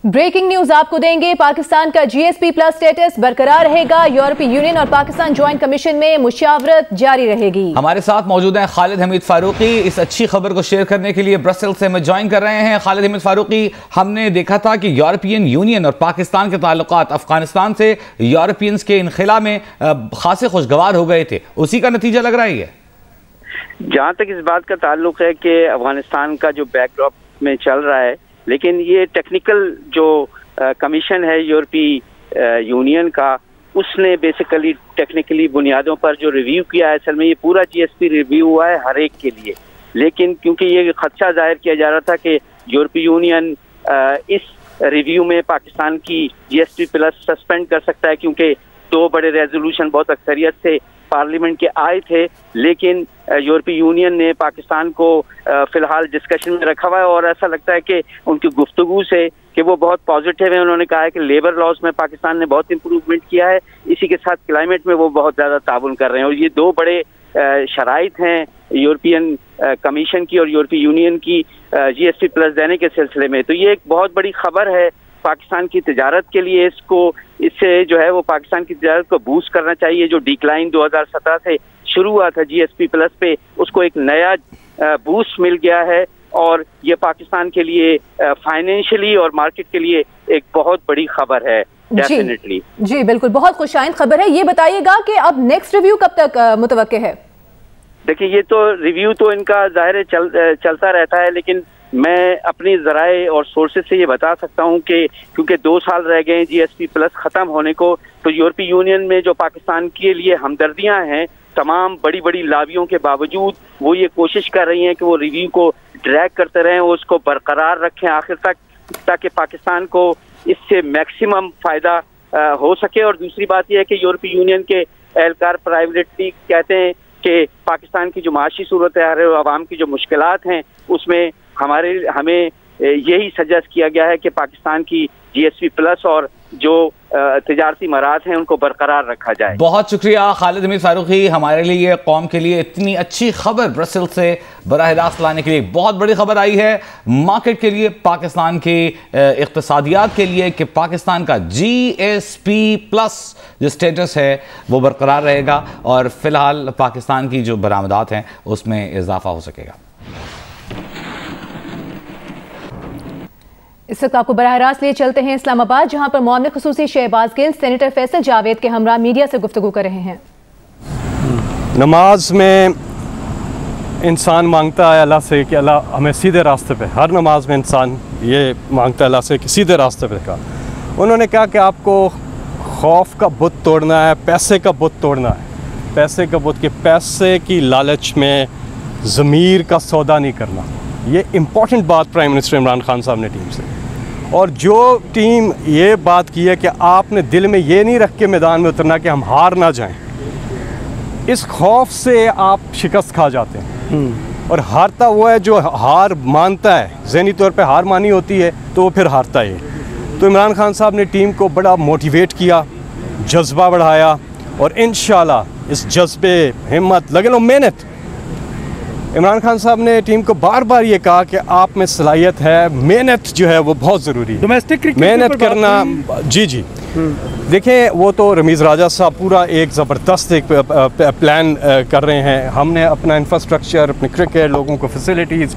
Breaking news आपको देंगे। पाकिस्तान का जीएसपी प्लस स्टेटस बरकरार रहेगा। यूरोपीय यूनियन और पाकिस्तान ज्वाइंट कमीशन में मुशावरत जारी रहेगी। हमारे साथ मौजूद हैं खालिद हमीद फारूकी। इस अच्छी खबर को शेयर करने के लिए ब्रसेल से हमें ज्वाइन कर रहे हैं। खालिद हमीद फारूकी, हमने देखा था कि यूरोपियन यूनियन और पाकिस्तान के ताल्लुकात अफगानिस्तान से यूरोपियंस के इनखिला में खासे खुशगवार हो गए थे, उसी का नतीजा लग रहा है। जहाँ तक इस बात का ताल्लुक है कि अफगानिस्तान का जो बैकड्रॉप में चल रहा है, लेकिन ये टेक्निकल जो कमीशन है यूरोपीय यूनियन का, उसने बेसिकली टेक्निकली बुनियादों पर जो रिव्यू किया है, असल में ये पूरा जीएसपी रिव्यू हुआ है हर एक के लिए। लेकिन क्योंकि ये खदशा जाहिर किया जा रहा था कि यूरोपीय यूनियन इस रिव्यू में पाकिस्तान की जीएसपी प्लस सस्पेंड कर सकता है, क्योंकि दो बड़े रेजोल्यूशन बहुत अक्सरियत से पार्लियामेंट के आए थे, लेकिन यूरोपीय यूनियन ने पाकिस्तान को फिलहाल डिस्कशन में रखा हुआ है। और ऐसा लगता है कि उनकी गुफ्तगू से कि वो बहुत पॉजिटिव है। उन्होंने कहा है कि लेबर लॉज में पाकिस्तान ने बहुत इम्प्रूवमेंट किया है, इसी के साथ क्लाइमेट में वो बहुत ज़्यादा ताउन कर रहे हैं। और ये दो बड़े शराइत हैं यूरोपियन कमीशन की और यूरोपीय यूनियन की जीएसपी प्लस देने के सिलसिले में। तो ये एक बहुत बड़ी खबर है पाकिस्तान की तिजारत के लिए। इससे जो है वो पाकिस्तान की तिजारत को बूस्ट करना चाहिए। जो डिक्लाइन 2017 से शुरू हुआ था जीएसपी प्लस पे, उसको एक नया बूस्ट मिल गया है और ये पाकिस्तान के लिए फाइनेंशियली और मार्केट के लिए एक बहुत बड़ी खबर है। डेफिनेटली जी बिल्कुल, बहुत खुशाइन खबर है। ये बताइएगा कि अब नेक्स्ट रिव्यू कब तक मुतवक्के है? देखिए, ये तो रिव्यू तो इनका जाहिर है चलता रहता है, लेकिन मैं अपनी ज़राए और सोर्सेज से ये बता सकता हूँ कि क्योंकि 2 साल रह गए जीएसपी प्लस ख़त्म होने को, तो यूरोपीय यूनियन में जो पाकिस्तान के लिए हमदर्दियाँ हैं, तमाम बड़ी बड़ी लाबियों के बावजूद वो ये कोशिश कर रही हैं कि वो रिव्यू को ड्रैग करते रहें, उसको बरकरार रखें आखिर तक, ताकि पाकिस्तान को इससे मैक्सिमम फ़ायदा हो सके। और दूसरी बात यह है कि यूरोपीय यूनियन के एहलकार प्राइवेटली कहते हैं कि पाकिस्तान की जो माशी सूरत है और आवाम की जो मुश्किलात हैं, उसमें हमें यही सजेस्ट किया गया है कि पाकिस्तान की जीएसपी प्लस और जो तिजारती मराज हैं उनको बरकरार रखा जाए। बहुत शुक्रिया खालिद हमीद फारूकी, हमारे लिए कौम के लिए इतनी अच्छी खबर ब्रसेल से बराह रास्त लाने के लिए। बहुत बड़ी खबर आई है मार्केट के लिए, पाकिस्तान के इक्तिसादियात के लिए, कि पाकिस्तान का जीएसपी प्लस जो स्टेटस है वो बरकरार रहेगा और फिलहाल पाकिस्तान की जो बरामदात हैं उसमें इजाफा हो सकेगा। इस वक्त आपको बराह रास्त लिए चलते हैं इस्लामाबाद, जहां पर मामले खुसूसी शहबाज गिल सेनेटर फैसल जावेद के हमरा मीडिया से गुफ्तगू कर रहे हैं। नमाज में इंसान मांगता है अल्लाह से कि अल्लाह हमें सीधे रास्ते पे, हर नमाज में इंसान ये मांगता है अल्लाह से कि सीधे रास्ते पे का। उन्होंने कहा कि आपको खौफ का बुत तोड़ना है, पैसे का बुत तोड़ना है, पैसे का बुत के पैसे की लालच में ज़मीर का सौदा नहीं करना। ये इम्पॉर्टेंट बात प्राइम मिनिस्टर इमरान खान साहब ने टीम से, और जो टीम ये बात की है कि आपने दिल में ये नहीं रख के मैदान में उतरना कि हम हार ना जाएं, इस खौफ से आप शिकस्त खा जाते हैं। और हारता वो है जो हार मानता है, ज़हनी तौर पे हार मानी होती है तो वो फिर हारता है। तो इमरान खान साहब ने टीम को बड़ा मोटिवेट किया, जज्बा बढ़ाया, और इंशाल्लाह इस जज्बे, हिम्मत, लगन और मेहनत, इमरान खान साहब ने टीम को बार बार ये कहा कि आप में सलाहियत है, मेहनत जो है वो बहुत ज़रूरी है, डोमेस्टिक क्रिकेट मेहनत करना। जी देखें, वो तो रमीज़ राजा साहब पूरा एक ज़बरदस्त एक प्लान कर रहे हैं। हमने अपना इंफ्रास्ट्रक्चर, अपने क्रिकेट, लोगों को फैसिलिटीज़,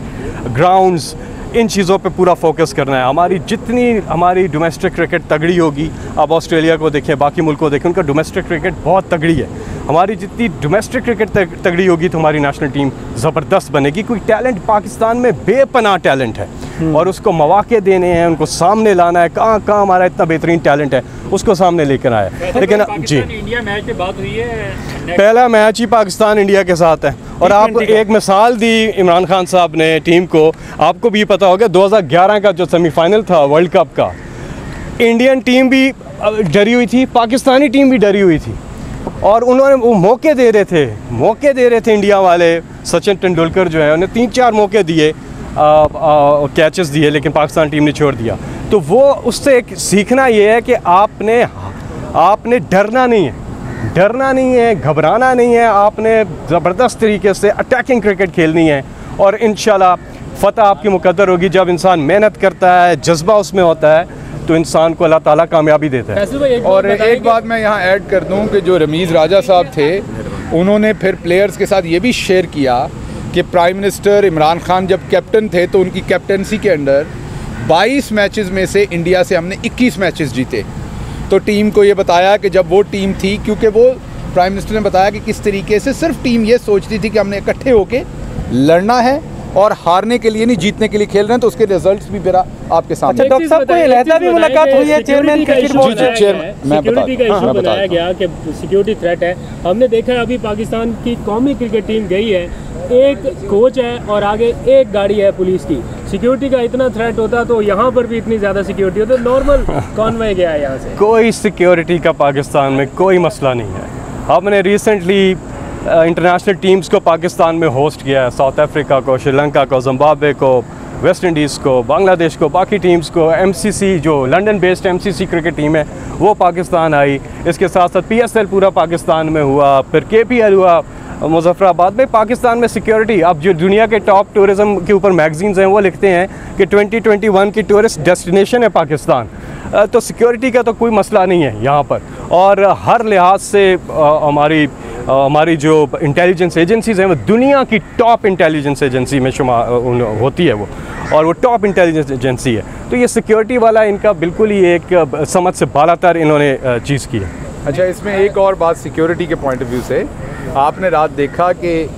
ग्राउंड्स, इन चीज़ों पे पूरा फोकस करना है। हमारी जितनी हमारी डोमेस्टिक क्रिकेट तगड़ी होगी, आप ऑस्ट्रेलिया को देखें, बाकी मुल्क को देखें, उनका डोमेस्टिक क्रिकेट बहुत तगड़ी है। हमारी जितनी डोमेस्टिक क्रिकेट तगड़ी होगी तो हमारी नेशनल टीम ज़बरदस्त बनेगी। कोई टैलेंट पाकिस्तान में बेपनाह टैलेंट है और उसको मौके देने हैं, उनको सामने लाना है। कहाँ हमारा इतना बेहतरीन टैलेंट है, उसको सामने लेकर आया। लेकिन जी, इंडिया मैच की बात हुई है, पहला मैच ही पाकिस्तान इंडिया के साथ है। और आपको एक मिसाल दी इमरान खान साहब ने टीम को, आपको भी पता होगा 2011 का जो सेमीफाइनल था वर्ल्ड कप का, इंडियन टीम भी डरी हुई थी, पाकिस्तानी टीम भी डरी हुई थी, और उन्होंने वो मौके दे रहे थे इंडिया वाले। सचिन तेंदुलकर जो है उन्हें 3-4 मौके दिए, कैचेस दिए, लेकिन पाकिस्तान टीम ने छोड़ दिया। तो वो उससे एक सीखना ये है कि आपने डरना नहीं है, घबराना नहीं है, आपने ज़बरदस्त तरीके से अटैकिंग क्रिकेट खेलनी है, और इंशाल्लाह फ़तह आपकी मुकद्दर होगी। जब इंसान मेहनत करता है, जज्बा उसमें होता है, तो इंसान को अल्लाह ताला कामयाबी देता है। और एक बात मैं यहाँ ऐड कर दूँ कि जो रमीज़ राजा साहब थे उन्होंने फिर प्लेयर्स के साथ ये भी शेयर किया कि प्राइम मिनिस्टर इमरान खान जब कैप्टन थे तो उनकी कैप्टनसी के अंडर 22 मैचेस में से इंडिया से हमने 21 मैचेस जीते। तो टीम को ये बताया कि जब वो टीम थी, क्योंकि वो प्राइम मिनिस्टर ने बताया कि किस तरीके से सिर्फ टीम ये सोचती थी कि हमने इकट्ठे होके लड़ना है और हारने के लिए नहीं, जीतने के लिए खेल रहे हैं, तो उसके रिजल्ट्स भी मेरा आपके सामने। डॉक्टर साहब कोई अलहदा भी मुलाकात हुई है चेयरमैन क्रिकेट बोर्ड से? सिक्योरिटी का इशू बनाया गया कि सिक्योरिटी थ्रेट है। हमने देखा है अभी पाकिस्तान की कौमी क्रिकेट टीम गई है, एक कोच है और आगे एक गाड़ी है पुलिस की। सिक्योरिटी का इतना थ्रेट होता तो यहाँ पर भी इतनी ज़्यादा सिक्योरिटी होती, तो नॉर्मल कॉन्वॉय गया है यहाँ से। कोई सिक्योरिटी का पाकिस्तान में कोई मसला नहीं है। हमने रिसेंटली इंटरनेशनल टीम्स को पाकिस्तान में होस्ट किया है, साउथ अफ्रीका को, श्रीलंका को, जिम्बाब्वे को, वेस्ट इंडीज़ को, बांग्लादेश को, बाकी टीम्स को। एमसीसी जो London based MCC cricket team है वो पाकिस्तान आई। इसके साथ साथ पीएसएल पूरा पाकिस्तान में हुआ, फिर केपीएल हुआ मुजफ्फराबाद में। पाकिस्तान में सिक्योरिटी, अब जो दुनिया के टॉप टूरिज़म के ऊपर मैगजीन्स हैं वो लिखते हैं कि 2021 की टूरिस्ट डेस्टिनेशन है पाकिस्तान। तो सिक्योरिटी का तो कोई मसला नहीं है यहाँ पर। और हर लिहाज से हमारी जो इंटेलिजेंस एजेंसीज़ हैं वो दुनिया की टॉप इंटेलिजेंस एजेंसी में शुमार होती है वो, और वो टॉप इंटेलिजेंस एजेंसी है। तो ये सिक्योरिटी वाला इनका बिल्कुल ही एक समझ से बालातर इन्होंने चीज़ की है। अच्छा, इसमें एक और बात सिक्योरिटी के पॉइंट ऑफ व्यू से, आपने रात देखा कि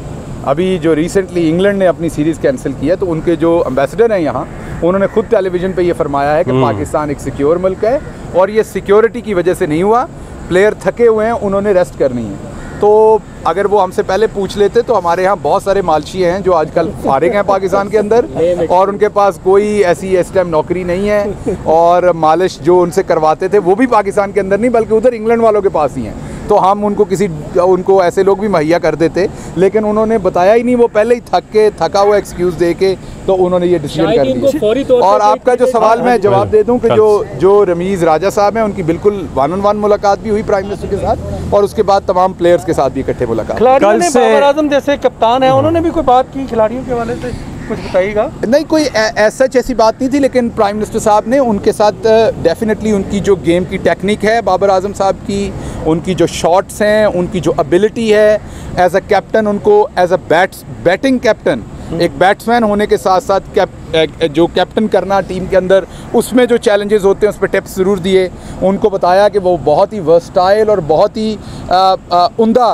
अभी जो रिसेंटली इंग्लैंड ने अपनी सीरीज़ कैंसिल की है, तो उनके जो एम्बेसडर हैं यहाँ, उन्होंने खुद टेलीविज़न पे ये फरमाया है कि पाकिस्तान एक सिक्योर मुल्क है और ये सिक्योरिटी की वजह से नहीं हुआ, प्लेयर थके हुए हैं, उन्होंने रेस्ट करनी है। तो अगर वो हमसे पहले पूछ लेते तो हमारे यहाँ बहुत सारे मालशी हैं जो आजकल फारिग हैं पाकिस्तान के अंदर, और उनके पास कोई ऐसी इस टाइम नौकरी नहीं है, और मालिश जो उनसे करवाते थे वो भी पाकिस्तान के अंदर नहीं बल्कि उधर इंग्लैंड वालों के पास ही हैं। तो हम उनको ऐसे लोग भी मुहैया कर देते, लेकिन उन्होंने बताया ही नहीं, वो पहले ही थका हुआ एक्सक्यूज़ दे के तो उन्होंने ये डिसीजन कर लिया। और आपका जो सवाल मैं जवाब दे दूं कि जो रमीज़ राजा साहब हैं उनकी बिल्कुल 1-on-1 मुलाकात भी हुई प्राइम मिनिस्टर के साथ, और उसके बाद तमाम प्लेयर्स के साथ भी इकट्ठे मुलाकात। कल से बाबर आजम जैसे कप्तान है, उन्होंने भी कोई बात की खिलाड़ियों के हवाले से, कुछ बताइएगा? नहीं, कोई ऐसी बात नहीं थी, लेकिन प्राइम मिनिस्टर साहब ने उनके साथ डेफिनेटली उनकी जो गेम की टेक्निक है बाबर आजम साहब की, उनकी जो शॉट्स हैं, उनकी जो एबिलिटी है एज अ कैप्टन, उनको एज अ बैटिंग कैप्टन, एक बैट्समैन होने के साथ साथ जो कैप्टन करना टीम के अंदर, उसमें जो चैलेंजेस होते हैं उस पर टिप्स ज़रूर दिए। उनको बताया कि वो बहुत ही वर्सटाइल और बहुत ही उम्दा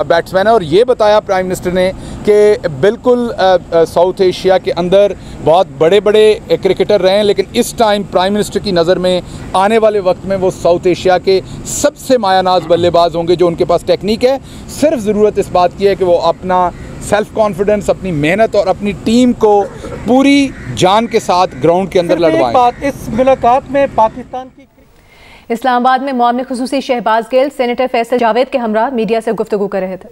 बैट्समैन है, और ये बताया प्राइम मिनिस्टर ने कि बिल्कुल साउथ एशिया के अंदर बहुत बड़े बड़े क्रिकेटर रहे हैं, लेकिन इस टाइम प्राइम मिनिस्टर की नज़र में आने वाले वक्त में वो साउथ एशिया के सबसे मायानाज बल्लेबाज होंगे जो उनके पास टेक्निक है। सिर्फ ज़रूरत इस बात की है कि वो अपना सेल्फ कॉन्फिडेंस, अपनी मेहनत और अपनी टीम को पूरी जान के साथ ग्राउंड के अंदर लड़वाएं। इस मुलाकात में पाकिस्तान की इस्लामाबाद में मामले खुसूसी शहबाज गिल सेनेटर फैसल जावेद के हमरा मीडिया से गुफ्तगू कर रहे थे।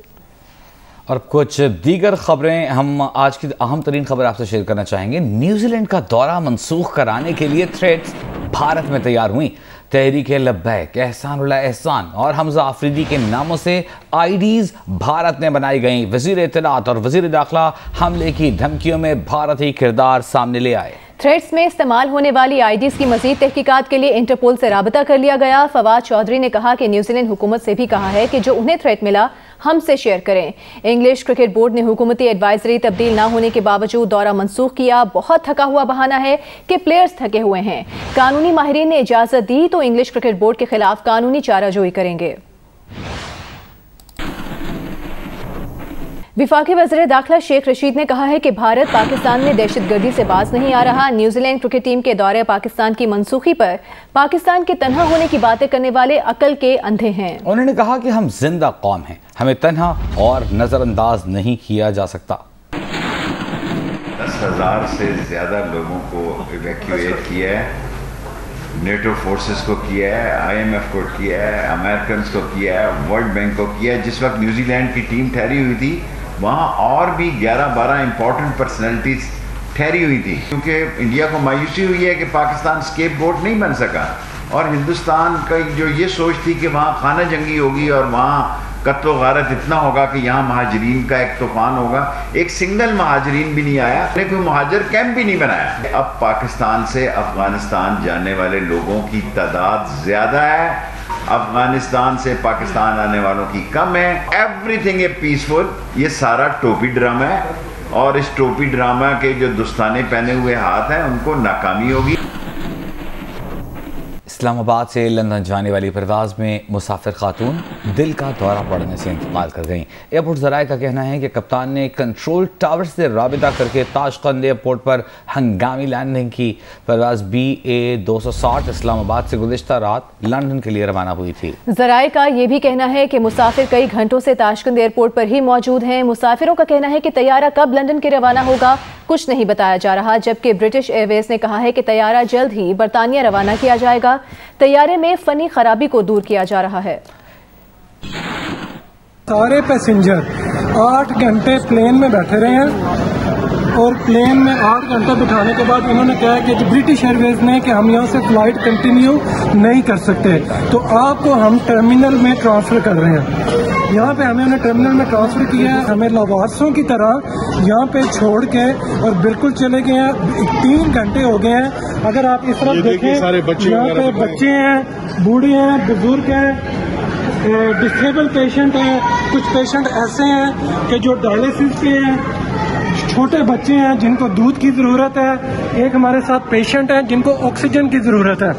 और कुछ दीगर खबरें हम आज की अहम तरीन खबर आपसे शेयर करना चाहेंगे। न्यूजीलैंड का दौरा मनसूख कराने के लिए थ्रेड्स भारत में तैयार हुई। तहरीक लब्बैक, एहसानुल्लाह एहसान और हमजा आफरीदी के नामों से आईडीज भारत में बनाई गई। वजीर इत्तलात और वजीर दाखिला हमले की धमकियों में भारतीय किरदार सामने ले आए। थ्रेड्स में इस्तेमाल होने वाली आईडीज की मजीद तहकीकात के लिए इंटरपोल से राबता कर लिया गया। फवाद चौधरी ने कहा कि न्यूजीलैंड हुकूमत से भी कहा है कि जो उन्हें थ्रेट मिला हमसे शेयर करें। इंग्लिश क्रिकेट बोर्ड ने हुकूमती एडवाइजरी तब्दील ना होने के बावजूद दौरा मनसूख किया। बहुत थका हुआ बहाना है कि प्लेयर्स थके हुए हैं। कानूनी माहिरीन ने इजाजत दी तो इंग्लिश क्रिकेट बोर्ड के खिलाफ कानूनी चाराजोई करेंगे। विफाकी वज़ीर दाखिला शेख रशीद ने कहा है कि भारत पाकिस्तान में दहशतगर्दी से बाज नहीं आ रहा। न्यूजीलैंड क्रिकेट टीम के दौरे पाकिस्तान की मनसूखी पर पाकिस्तान के तन्हा होने की बातें करने वाले अकल के अंधे हैं। उन्होंने कहा कि हम जिंदा कौम हैं, हमें तन्हा और नजरअंदाज नहीं किया जा सकता। 10,000 से ज्यादा लोगों को इवैक्यूएट किया है, नेटो फोर्सेस को किया है, IMF को किया है, अमेरिकन को किया है, वर्ल्ड बैंक को किया है। जिस वक्त न्यूजीलैंड की टीम ठहरी हुई थी वहाँ और भी 11-12 इंपॉर्टेंट पर्सनैलिटीज ठहरी हुई थी, क्योंकि इंडिया को मायूसी हुई है कि पाकिस्तान स्केपगोट नहीं बन सका, और हिंदुस्तान का जो ये सोच थी कि वहाँ खाना जंगी होगी और वहाँ कत्ल गारत इतना होगा कि यहाँ महाजरीन का एक तूफान होगा। एक सिंगल महाजरीन भी नहीं आया, कोई महाजर कैंप भी नहीं बनाया। अब पाकिस्तान से अफगानिस्तान जाने वाले लोगों की तादाद ज्यादा है, अफगानिस्तान से पाकिस्तान आने वालों की कम है। एवरीथिंग ए पीसफुल। ये सारा टोपी ड्रामा है और इस टोपी ड्रामा के जो दुस्ताने पहने हुए हाथ हैं उनको नाकामी होगी। इस्लामाबाद से लंदन जाने वाली परवाज़ में मुसाफिर खातून दिल का दौरा पड़ने से इंतकाल कर गईं। एयरपोर्ट ज़राए का कहना है कि कप्तान ने कंट्रोल टावर से राबिता करके ताशकंद एयरपोर्ट पर हंगामी लैंडिंग की। परवाज़ BA 260 इस्लामाबाद से गुज़िश्ता रात लंदन के लिए रवाना हुई थी। ज़राए का ये भी कहना है कि मुसाफिर कई घंटों से ताशकंद एयरपोर्ट पर ही मौजूद हैं। मुसाफिरों का कहना है कि तैयारा कब लंदन के रवाना होगा कुछ नहीं बताया जा रहा, जबकि ब्रिटिश एयरवेज ने कहा है कि तैयारा जल्द ही बरतानिया रवाना किया जाएगा। तैयारे में फनी खराबी को दूर किया जा रहा है। सारे पैसेंजर 8 घंटे प्लेन में बैठे रहे हैं और प्लेन में 8 घंटे बिठाने के बाद उन्होंने कहा कि ब्रिटिश एयरवेज ने कि हम यहाँ से फ्लाइट कंटिन्यू नहीं कर सकते, तो आपको हम टर्मिनल में ट्रांसफ़र कर रहे हैं। यहाँ पे हमें उन्हें टर्मिनल में ट्रांसफ़र किया है, हमें लवारसों की तरह यहाँ पे छोड़ के और बिल्कुल चले गए हैं। 3 घंटे हो गए हैं। अगर आप इस तरफ देखें, यहाँ पे बच्चे हैं, बूढ़े हैं, बुजुर्ग हैं, डिसेबल पेशेंट हैं, कुछ पेशेंट ऐसे हैं कि जो डायलिसिस पे हैं, छोटे बच्चे हैं जिनको दूध की ज़रूरत है, एक हमारे साथ पेशेंट हैं जिनको ऑक्सीजन की ज़रूरत है।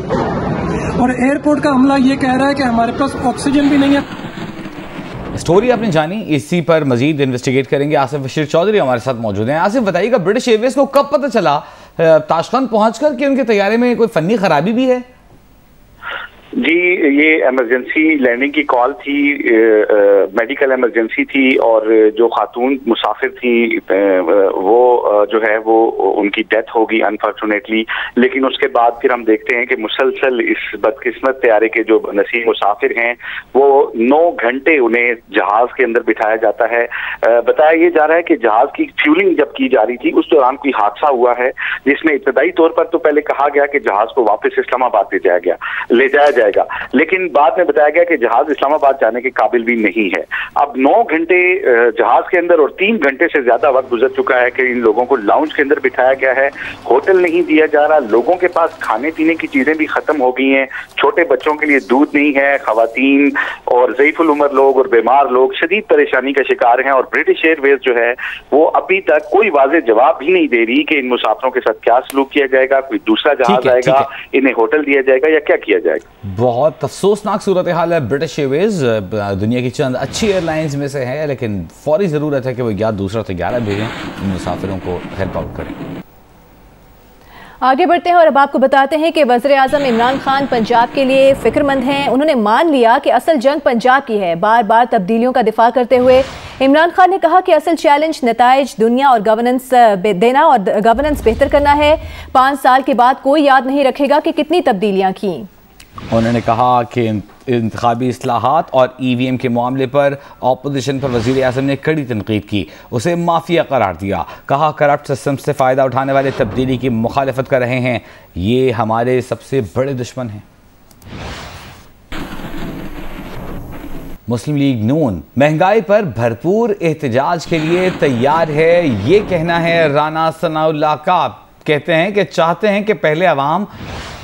और एयरपोर्ट का अमला ये कह रहा है कि हमारे पास ऑक्सीजन भी नहीं है। स्टोरी आपने जानी, इसी पर मजीद इन्वेस्टिगेट करेंगे। आसिफ बशीर चौधरी हमारे साथ मौजूद हैं। आसिफ, बताइएगा ब्रिटिश एयरवेज को कब पता चला ताशकंद पहुंचकर कि उनके तैयारे में कोई फनी खराबी भी है? जी, ये इमरजेंसी लैंडिंग की कॉल थी, मेडिकल इमरजेंसी थी और जो खातून मुसाफिर थी वो जो है वो उनकी डेथ होगी अनफॉर्चुनेटली। लेकिन उसके बाद फिर हम देखते हैं कि मुसलसल इस बदकिस्मत तैयारे के जो नसीब मुसाफिर हैं वो 9 घंटे उन्हें जहाज के अंदर बिठाया जाता है। बताया ये जा रहा है कि जहाज की फ्यूलिंग जब की जा रही थी उस दौरान कोई हादसा हुआ है, जिसमें इब्तदाई तौर पर तो पहले कहा गया कि जहाज को वापस इस्लामाबाद ले जाया जाएगा, लेकिन बाद में बताया गया कि जहाज इस्लामाबाद जाने के काबिल भी नहीं है। अब 9 घंटे जहाज के अंदर और 3 घंटे से ज्यादा वक्त गुजर चुका है कि इन लोगों को लाउंज के अंदर बिठाया गया है, होटल नहीं दिया जा रहा, लोगों के पास खाने पीने की चीजें भी खत्म हो गई हैं, छोटे बच्चों के लिए दूध नहीं है, खवातीन और ज़ईफुल उम्र लोग और बीमार लोग शदीद परेशानी का शिकार हैं। और ब्रिटिश एयरवेज जो है वो अभी तक कोई वाज़ेह जवाब भी नहीं दे रही कि इन मुसाफिरों के साथ क्या सलूक किया जाएगा, कोई दूसरा जहाज आएगा, इन्हें होटल दिया जाएगा या क्या किया जाएगा। बहुत अफसोसनाक सूरत हाल है। ब्रिटिश एयरवेज दुनिया की चंद अच्छी एयरलाइंस में से है, लेकिन फौरी ज़रूरत है कि वो या दूसरा तैयारा भेजें, इन मुसाफिरों को हेल्प आउट करें। आगे बढ़ते हैं और अब आपको बताते हैं कि वज़ीर आज़म इमरान खान पंजाब के लिए फिक्रमंद हैं। उन्होंने मान लिया कि असल जंग पंजाब की है। बार बार तब्दीलियों का दिफा करते हुए इमरान खान ने कहा कि असल चैलेंज नताइज दुनिया और गवर्नेंस देना और गवर्नेंस बेहतर करना है। 5 साल के बाद कोई याद नहीं रखेगा कि कितनी तब्दीलियां की। उन्होंने कहा कि इंतखाबी इस्लाहात और EVM के मामले पर अपोजिशन पर वज़ीर आज़म ने कड़ी तनकीद की, उसे माफिया करार दिया। कहा करप्ट सिस्टम से फ़ायदा उठाने वाले तब्दीली की मुखालिफत कर रहे हैं, ये हमारे सबसे बड़े दुश्मन हैं। मुस्लिम लीग नून महंगाई पर भरपूर एहतजाज के लिए तैयार है, ये कहना है राना सनाउल्लाह का। कहते हैं कि चाहते हैं कि पहले अवाम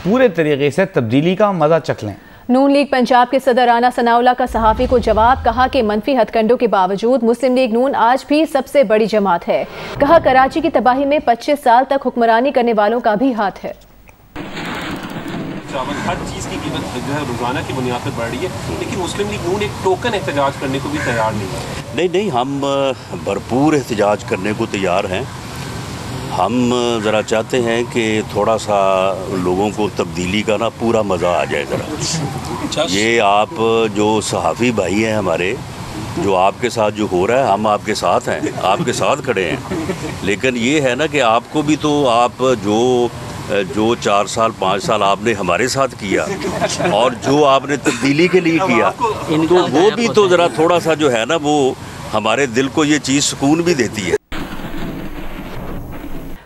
पूरे तरीके से तब्दीली का मजा चख लें। नून लीग पंजाब के सदर राना सनाउल्लाह का सहाफ़ी को जवाब, कहा कि मनफी हथकंडों के बावजूद मुस्लिम लीग नून आज भी सबसे बड़ी जमात है। कहा कराची की तबाही में 25 साल तक हुक्मरानी करने वालों का भी हाथ है। हर चीज़ की कीमत जो है रोजाना की बुनियाद पर बढ़ रही है, लेकिन मुस्लिम लीग नून एक टोकन एहतजाज करने को भी तैयार नहीं है। नहीं, हम भरपूर एहतजाज करने को तैयार हैं। हम ज़रा चाहते हैं कि थोड़ा सा लोगों को तब्दीली का ना पूरा मज़ा आ जाए ज़रा। ये आप जो सहाफ़ी भाई हैं हमारे, जो आपके साथ जो हो रहा है, हम आपके साथ हैं, आपके साथ खड़े हैं। लेकिन ये है ना कि आपको भी तो आप जो 4 साल 5 साल आपने हमारे साथ किया और जो आपने तब्दीली के लिए किया, तो वो भी तो ज़रा थोड़ा सा जो है ना वो हमारे दिल को ये चीज़ सुकून भी देती है।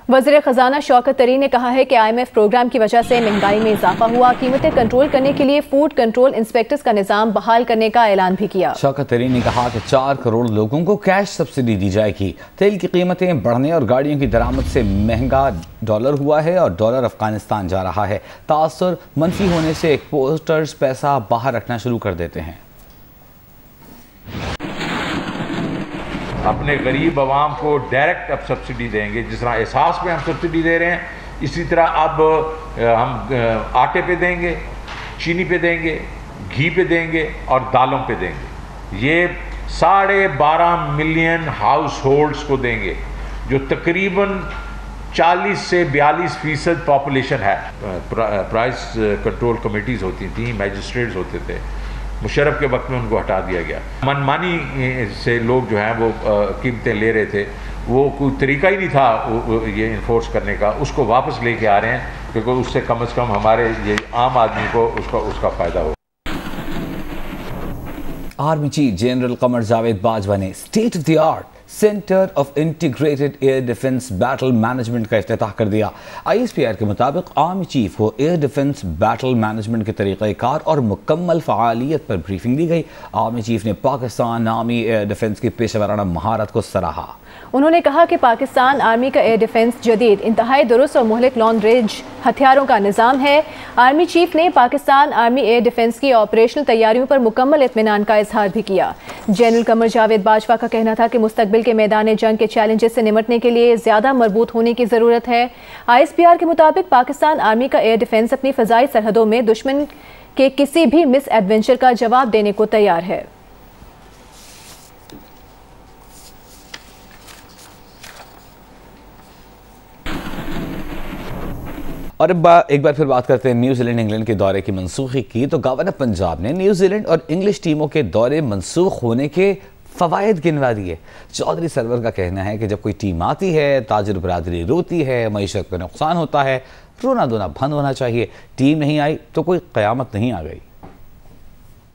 वज़ीर ख़जाना शौकत तरीन ने कहा है कि IMF प्रोग्राम की वजह से महंगाई में इजाफा हुआ। कीमतें कंट्रोल करने के लिए फूड कंट्रोल इंस्पेक्टर्स का निज़ाम बहाल करने का ऐलान भी किया। शौकत तरीन ने कहा कि 4 करोड़ लोगों को कैश सब्सिडी दी जाएगी। तेल की कीमतें बढ़ने और गाड़ियों की दरामद से महंगा डॉलर हुआ है और डॉलर अफगानिस्तान जा रहा है। तासुर मनफी होने से एक्सपोर्टर्स पैसा बाहर रखना शुरू कर देते हैं। अपने गरीब आवाम को डायरेक्ट अब सब्सिडी देंगे। जिस तरह एहसास पे हम सब्सिडी दे रहे हैं, इसी तरह अब हम आटे पे देंगे, चीनी पे देंगे, घी पे देंगे और दालों पे देंगे। ये 12.5 मिलियन हाउस होल्ड्स को देंगे, जो तकरीबन 40 से 42% पॉपुलेशन है। प्राइस कंट्रोल कमेटीज़ होती थी, मैजिस्ट्रेट्स होते थे। मुशर्रफ के वक्त में उनको हटा दिया गया। मनमानी से लोग जो हैं वो कीमतें ले रहे थे, वो कोई तरीका ही नहीं था ये इन्फोर्स करने का। उसको वापस लेके आ रहे हैं क्योंकि उससे कम से कम हमारे ये आम आदमी को उसका फ़ायदा हो। Army chief general Qamar Javed Bajwa ने state of the art centre of integrated air defence battle management का इफ्तिताह कर दिया। ISPR के मुताबिक आर्मी चीफ को एयर डिफेंस बैटल मैनेजमेंट के तरीक़ाकार और मुकम्मल फ़आलियत पर ब्रीफिंग दी गई। आर्मी चीफ ने पाकिस्तान आर्मी एयर डिफेंस की पेशेवराना महारत को सराहा। उन्होंने कहा कि पाकिस्तान आर्मी का एयर डिफेंस जदीद, इंतहाई दुरुस्त और मुहलिक लॉन्ग रेंज हथियारों का निज़ाम है। आर्मी चीफ ने पाकिस्तान आर्मी एयर डिफेंस की ऑपरेशनल तैयारियों पर मुकम्मल इत्मीनान का इजहार भी किया। जनरल कमर जावेद बाजवा का कहना था कि मुस्तकबिल के मैदान जंग के चैलेंजेस से निमटने के लिए ज़्यादा मजबूत होने की ज़रूरत है। ISPR के मुताबिक पाकिस्तान आर्मी का एयर डिफेंस अपनी फ़ज़ाई सरहदों में दुश्मन के किसी भी मिस एडवेंचर का जवाब देने को तैयार है। और एक बार फिर बात करते हैं न्यूजीलैंड इंग्लैंड के दौरे की मनसूखी की। तो गवर्नर पंजाब ने न्यूजीलैंड और इंग्लिश टीमों के दौरे मनसूख होने के फ़वाइद गिनवा दिए। चौधरी सरवर का कहना है कि जब कोई टीम आती है, ताजिर बरादरी रोती है, मईशत का नुकसान होता है, रोना धोना बंद होना चाहिए। टीम नहीं आई तो कोई क़यामत नहीं आ गई।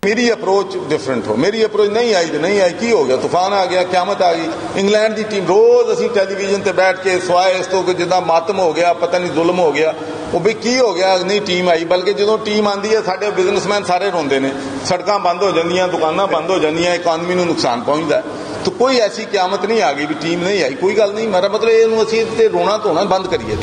मेरी अप्रोच डिफरेंट हो, मेरी अप्रोच नहीं आई तो नहीं आई, की हो गया, तूफान आ गया, क्यामत आ गई। इंग्लैंड की टीम रोज असी टेलीविजन से बैठ के सवाए इस तो कि जिदा मातम हो गया, पता नहीं जुल्म हो गया, वो भी की हो गया, नहीं टीम आई। बल्कि जो टीम आती है साढ़े बिजनेसमैन सारे रोंदे ने, सड़कां बंद हो जांदियां, दुकानां बंद हो जांदियां, इकॉनमी नूं नुकसान पहुंचता है। तो कोई ऐसी क्यामत नहीं आ गई भी टीम नहीं आई, कोई गल नहीं। मेरा मतलब ये असीं रोना धोना बंद करिए।